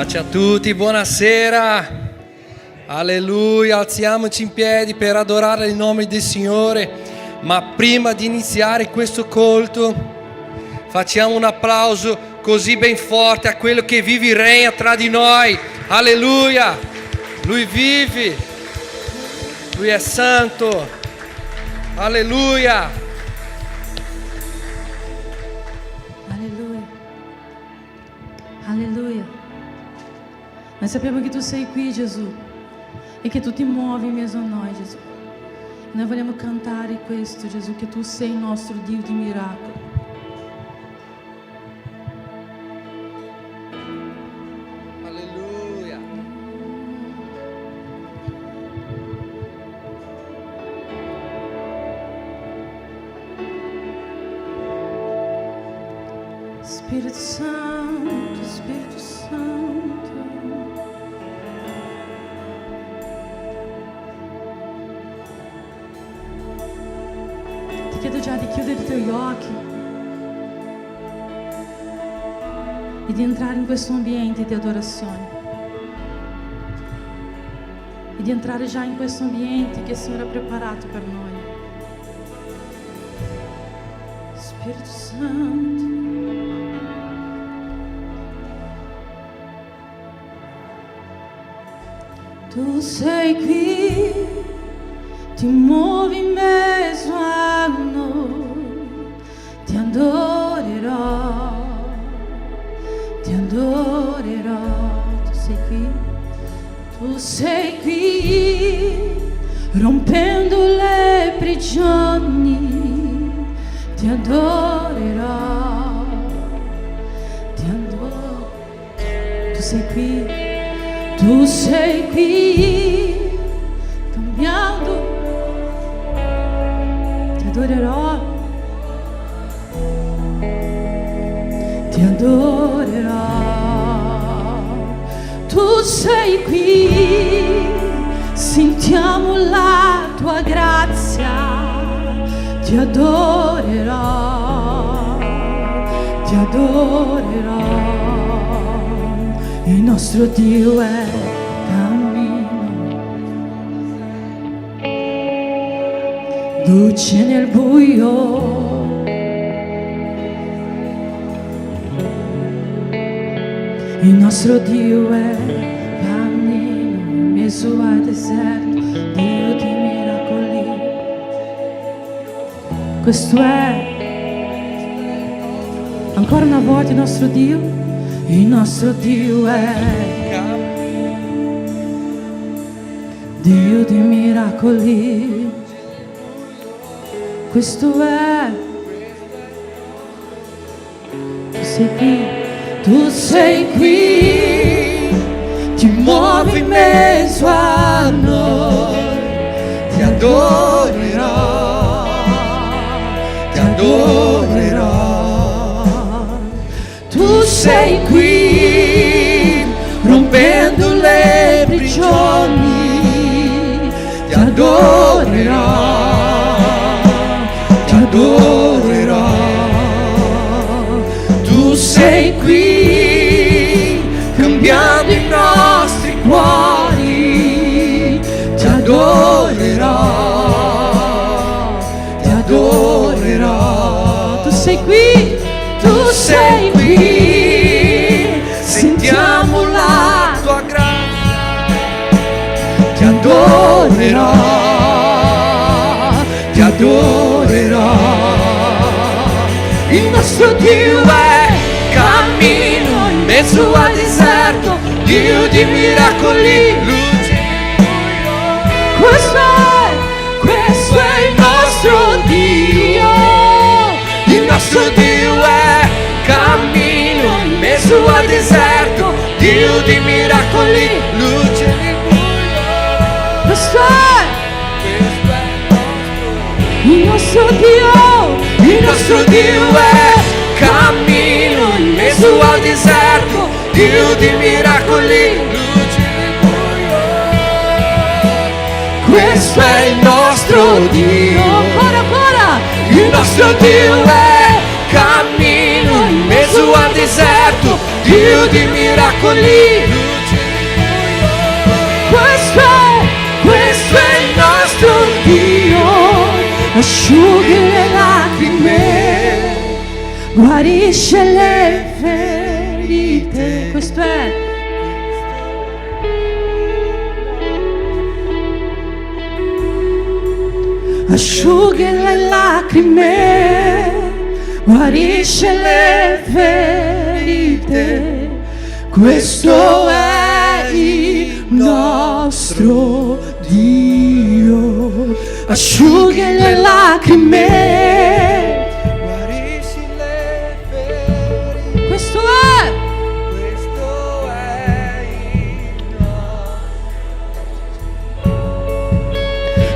Pace a tutti, buonasera. Alleluia, alziamoci in piedi per adorare il nome del Signore. Ma prima di iniziare questo culto, facciamo un applauso così ben forte a quello che vive e regna tra di noi. Alleluia, Lui vive, Lui è santo. Alleluia. Alleluia. Alleluia. Nós sappiamo che tu sei qui, Gesù, e che tu ti muovi in mezzo a noi, Gesù. Noi vogliamo cantare questo, Gesù, che tu sei il nostro Dio di miracoli. Alleluia. Spirito Santo, Spirito Santo. Ti chiedo già di chiudere i tuoi occhi e di entrare in questo ambiente di adorazione e di entrare già in questo ambiente che il Signore ha preparato per noi. Spirito Santo. Tu sei qui, ti muovi in mezzo a noi, ti adorerò, tu sei qui, rompendo le prigioni, ti adorerò, tu sei qui. Tu sei qui, cambiando, ti adorerò, tu sei qui, sentiamo la tua grazia, ti adorerò, il nostro Dio è cammino, luce nel buio, il nostro Dio è cammino, in mezzo al deserto, Dio di miracoli. Questo è ancora una volta il nostro Dio. Il nostro Dio è Dio di miracoli. Questo è. Tu sei qui, ti muovi in mezzo a noi, ti adorerò, Tu sei qui, rompendo le prigioni, ti adorerò, Tu sei qui, cambiando i nostri cuori, ti adorerò, Tu sei qui, tu sei qui, sentiamo la tua grazia, ti adorerò, il nostro Dio è cammino in mezzo al deserto, Dio di miracoli, luce nel buio. Questo è il nostro Dio, il nostro Dio è cammino in mezzo al deserto, Dio di miracoli, luce nel buio. Questo è il nostro Dio è cammino in mezzo al deserto, Dio di miracoli, luce nel buio. Questo è il nostro Dio, ancora, il nostro Dio è cammino in mezzo al deserto, Dio di miracoli. miracoli. Questo è il nostro Dio, asciughe le lacrime, guarisce le ferite. Questo è. Asciughe le lacrime, guarisce le ferite. Questo è il nostro Dio. Asciughe le lacrime, guarisci le ferite. questo è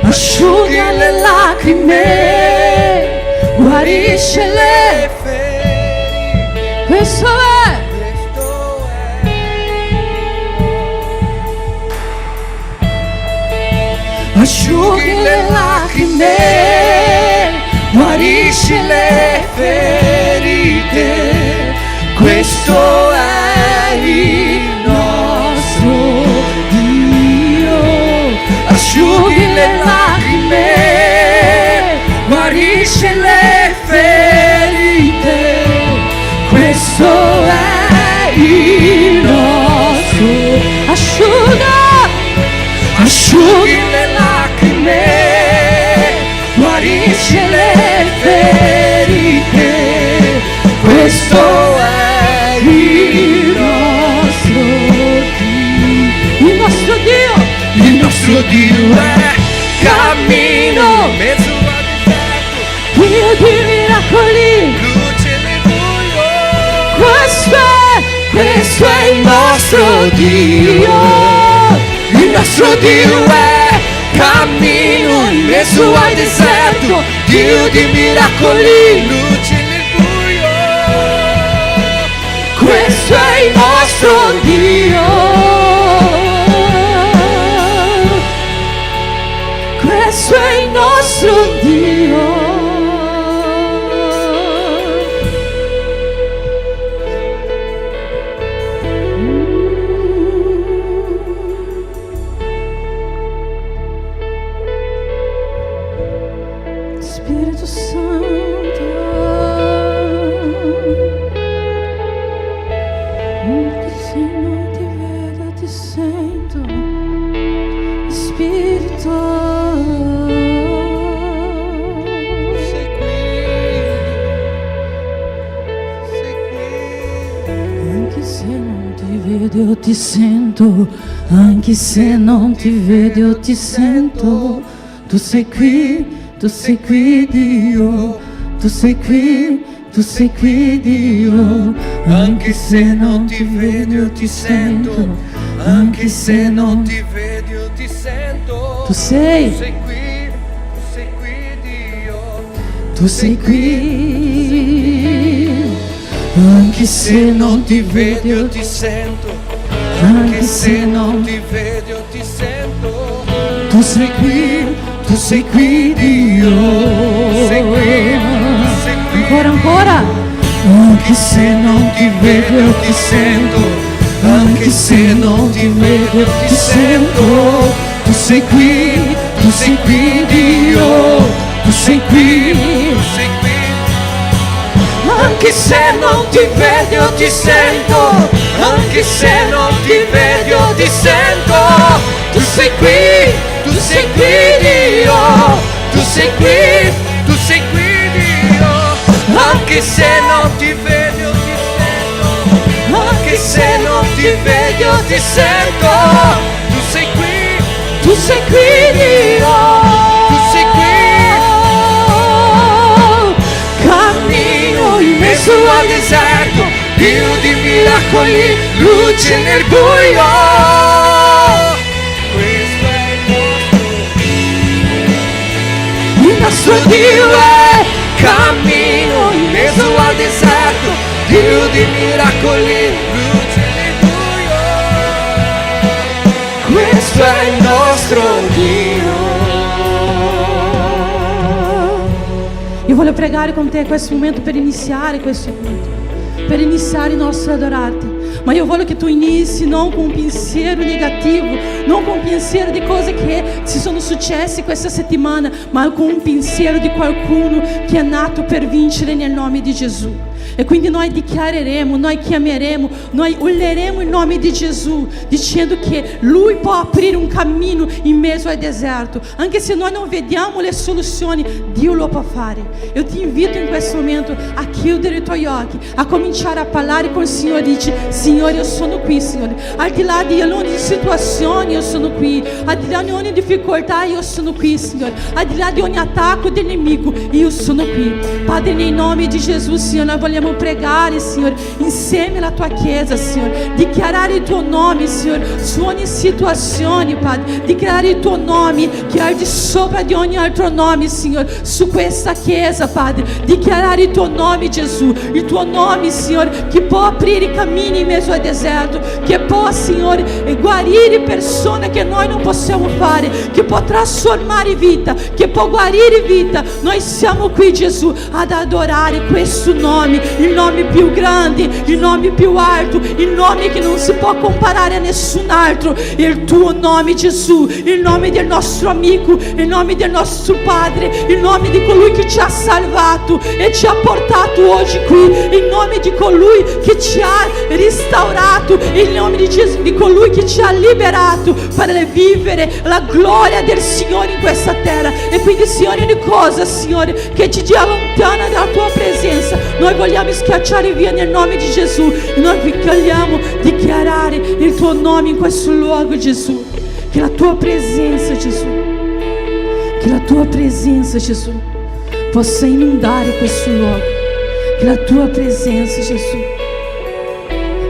asciughe le lacrime, guarisce le ferite. questo è asciughe le lacrime, guarisce le ferite. Questo è il nostro Dio. Asciughe le lacrime, guarisce le ferite. Questo è il nostro. Asciughe le lacrime, guarisce le ferite. Questo è il nostro Dio. Il nostro Dio. Il nostro Dio è cammino, Mezzo al deserto, Dio di miracoli. luce nel buio. Questo è il nostro Dio. Il nostro Dio è cammino in mezzo al deserto, Dio di miracoli. Luce nel buio. Questo è il nostro Dio. Questo è il nostro Dio. Spirito Santo, anche se non ti vedo ti sento, Spirito. Sei qui. Anche se non ti vedo ti sento, anche se non ti vedo ti sento, tu sei qui. Tu sei qui Dio, tu sei qui Dio, Anche se non ti vedo ti sento, anche se non ti vedo ti sento. Tu sei qui Dio. tu sei qui, anche se non ti vedo ti sento, anche se non ti vedo ti sento. tu sei qui Dio, Sei qui. ancora, anche se non ti vedo ti sento, anche se non ti vedo ti sento, tu sei qui Dio, tu sei qui, Sei qui. anche se non ti vedo ti sento, anche se non ti vedo ti sento, tu sei qui Dio, tu sei qui Dio. anche se non ti vedo ti sento, anche se non ti vedo ti sento, Tu sei qui. tu sei qui Dio, Tu sei qui. cammino in mezzo al deserto, Dio di miracoli, luce nel buio. Questo è Il nostro Dio è cammino in mezzo al deserto, Dio di miracoli, luce nel buio. questo è il nostro Dio. Io voglio pregare con te questo momento per iniziare questo culto, per iniziare il nostro adorarti. Ma io voglio che tu inizi non con un pensiero negativo, non con un pensiero di cose che si sono successe questa settimana, ma con un pensiero di qualcuno che è nato per vincere nel nome di Gesù. E quindi noi dichiareremo, noi chiameremo, noi urleremo il nome di Gesù, dicendo che Lui può aprire un cammino in mezzo al deserto. Anche se noi non vediamo le soluzioni, Dio lo può fare. Io ti invito in questo momento a chiudere i tuoi occhi, a cominciare a parlare con il Signore. Dici: Signore, io sono qui, Signore. Al di là di ogni situazione, io sono qui. Al di là di ogni difficoltà, io sono qui, Signore. Al di là di ogni attacco del nemico, io sono qui. Padre, nel nome di Gesù, Signore, noi vogliamo pregare, Signore, insieme alla tua chiesa, Signore, dichiarare il tuo nome, Signore, su ogni situazione, Padre, dichiarare il tuo nome che è al di sopra di ogni altro nome, Signore, su questa chiesa, Padre, dichiarare il tuo nome, Gesù, il tuo nome, Signore, che può aprire i cammini in mezzo al deserto, che può, Signore, guarire persone che noi non possiamo fare, che può trasformare vita, che può guarire vita. Noi siamo qui, Gesù, ad adorare questo nome, il nome più grande, il nome più alto, il nome che non si può comparare a nessun altro, il tuo nome, Gesù, il nome del nostro amico, il nome del nostro Padre, il nome di colui che ci ha salvato e ci ha portato oggi qui, il nome di colui che ci ha restaurato, il nome di Gesù, di colui che ci ha liberato per vivere la gloria del Signore in questa terra. E quindi, Signore, ogni cosa, Signore, che ci allontana dalla tua presenza, noi vogliamo schiacciare via nel nome di Gesù. E noi vogliamo dichiarare il tuo nome in questo luogo, Gesù. Che la tua presenza, Gesù, che la tua presenza, Gesù, possa inondare questo luogo. Che la tua presenza, Gesù,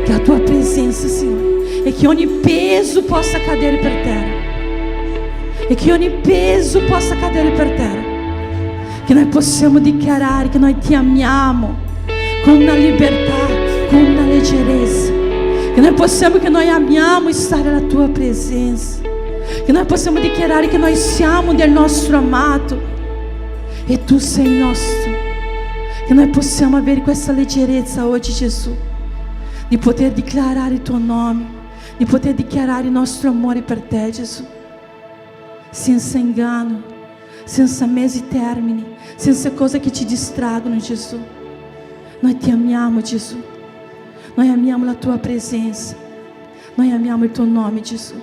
che la tua presenza, Signore, e che ogni peso possa cadere per terra, e che ogni peso possa cadere per terra, che noi possiamo dichiarare che noi ti amiamo con una libertà, con una leggerezza, che noi possiamo, che noi amiamo stare alla tua presenza, che noi possiamo dichiarare che noi siamo del nostro amato e tu sei nostro, che noi possiamo avere questa leggerezza oggi, Gesù, di poter dichiarare il tuo nome, di poter dichiarare il nostro amore per te, Gesù, senza inganno, senza mesi termini, senza cose che ci distraggono, Gesù. Noi ti amiamo, Gesù, noi amiamo la tua presenza, noi amiamo il tuo nome, Gesù.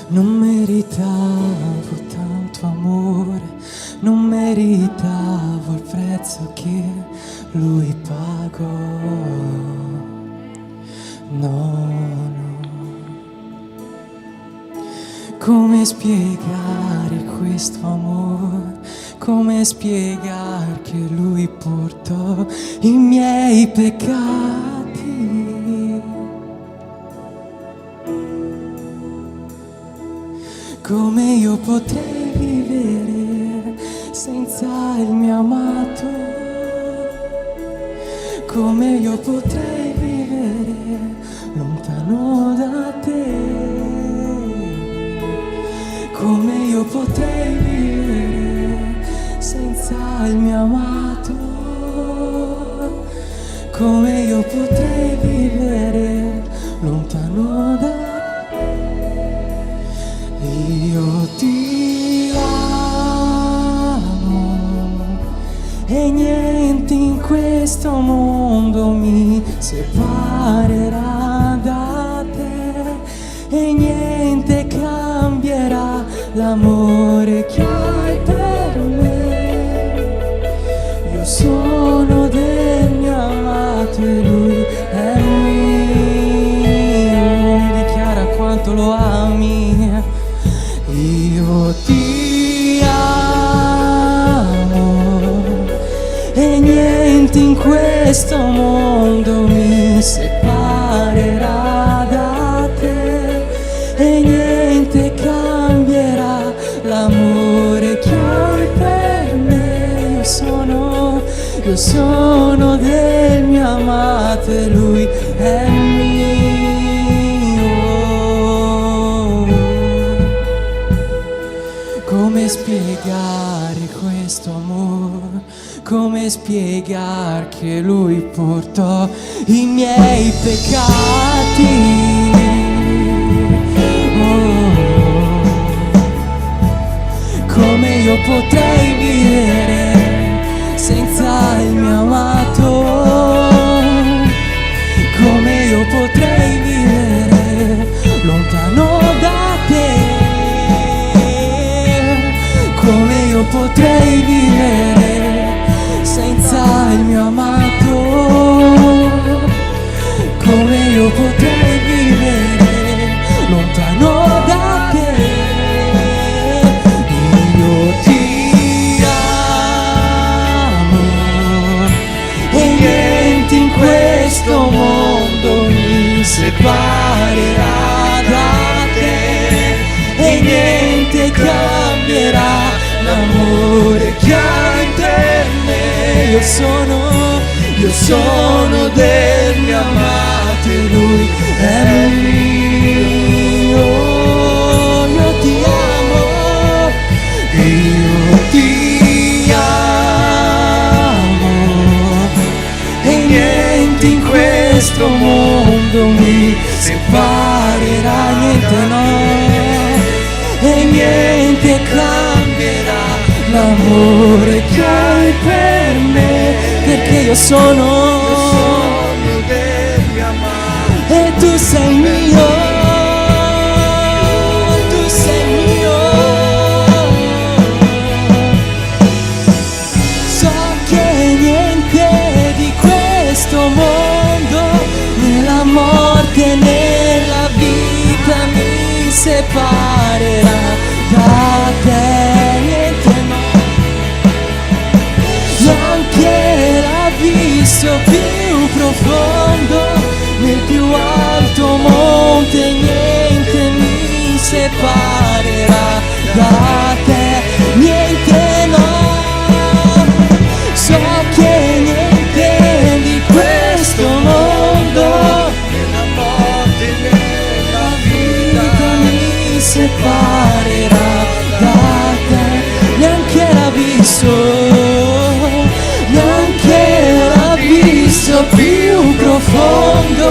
Non meritavo tanto amore, non meritavo il prezzo che Lui pagò. No, no. Come spiegare questo amore? Come spiegare che Lui portò i miei peccati? Come io potrei vivere senza il mio amato? Come io potrei vivere lontano da te? Come io potrei vivere senza il mio amato? Come io potrei vivere lontano da te? Io ti amo e niente in questo mondo mi separerà da te, e niente cambierà l'amore che hai per me. Io sono del mio amato e lui è mio. Dichiara quanto lo ami. Io ti amo e niente in questo mondo mi separerà da te, e niente cambierà Io sono del mio amato e lui è mio. Come spiegare questo amore? Come spiegare che lui portò i miei peccati? Come io potrei vivere senza il mio amato? Come io potrei vivere lontano da te? Come io potrei vivere senza il mio amato? Come io potrei vivere lontano da te? Questo mondo mi separerà da te e niente cambierà l'amore che hai per me. Io sono del mio amato e lui è mio. Io ti amo, io ti amo e niente in questo mondo mi separerà, niente no, e niente cambierà l'amore che hai per me, perché io sono del mio amato e tu sei mio, tu sei mio. So che niente di questo mondo, nella morte, nella vita mi separerà da te, niente no. Neanche l'abisso più profondo, nel più alto monte, niente mi separerà da te, niente no. So che niente di questo mondo, nella morte, nella vita mi separerà da te, neanche l'abisso più profondo,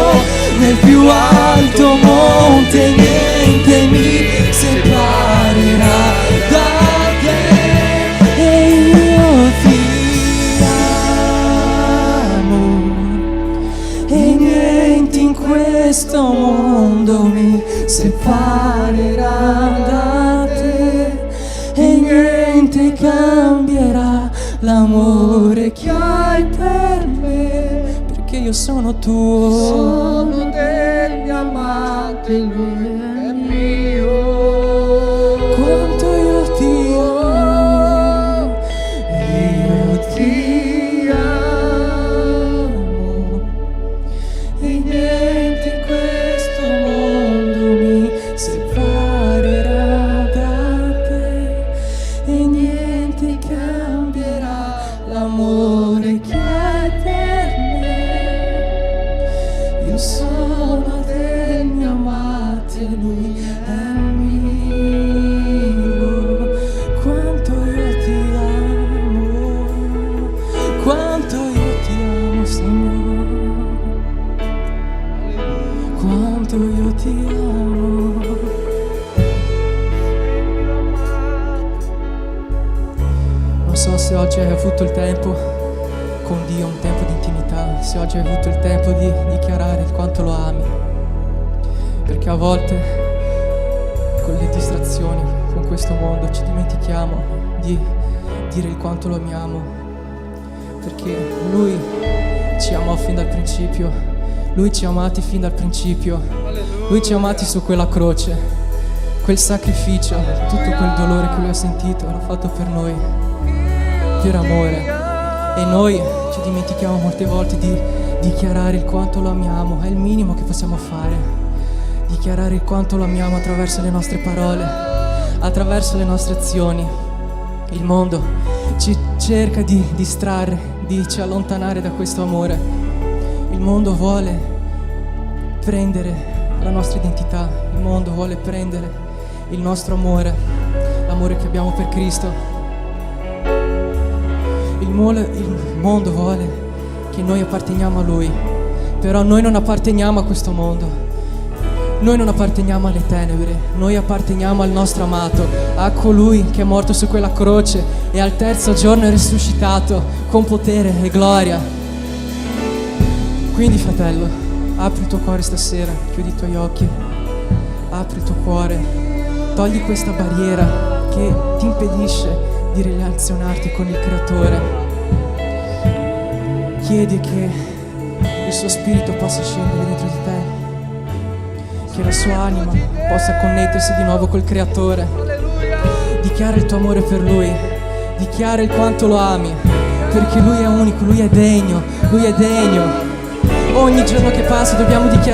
nel più alto monte, niente mi separerà da te e io ti amo e niente in questo mondo mi separerà da te e niente cambierà l'amore che hai per me, perché io sono tuo, sono del mio amato e lui è mio. Quanto io ti amo, io ti amo e niente in questo mondo mi separerà da te e niente cambierà l'amore che hai per me. Io sono del mio amato e lui è mio. Quanto io ti amo, quanto io ti amo, Signore, quanto io ti amo. Non so se oggi hai avuto il tempo con Dio, un tempo di intimità, se oggi hai avuto il tempo di dichiarare quanto lo ami, perché a volte con le distrazioni, con questo mondo ci dimentichiamo di dire il quanto lo amiamo, perché Lui ci amò fin dal principio, Lui ci ha amati fin dal principio, Lui ci ha amati su quella croce, quel sacrificio, tutto quel dolore che Lui ha sentito l'ha fatto per noi, per amore. E noi ci dimentichiamo molte volte di dichiarare il quanto lo amiamo, è il minimo che possiamo fare, dichiarare il quanto lo amiamo attraverso le nostre parole, attraverso le nostre azioni. Il mondo ci cerca di distrarre, di allontanare da questo amore. Il mondo vuole prendere la nostra identità, il mondo vuole prendere il nostro amore, l'amore che abbiamo per Cristo. Il mondo vuole che noi apparteniamo a Lui, però noi non apparteniamo a questo mondo. Noi non apparteniamo alle tenebre, noi apparteniamo al nostro amato, a colui che è morto su quella croce e al terzo giorno è risuscitato con potere e gloria. Quindi, fratello, apri il tuo cuore stasera, chiudi i tuoi occhi, apri il tuo cuore, togli questa barriera che ti impedisce di relazionarti con il Creatore. Chiedi che il suo spirito possa scendere dentro di te, che la sua anima possa connettersi di nuovo col Creatore. Dichiara il tuo amore per Lui, dichiara il quanto lo ami, perché Lui è unico, Lui è degno, Lui è degno. Ogni giorno che passa dobbiamo dichiarare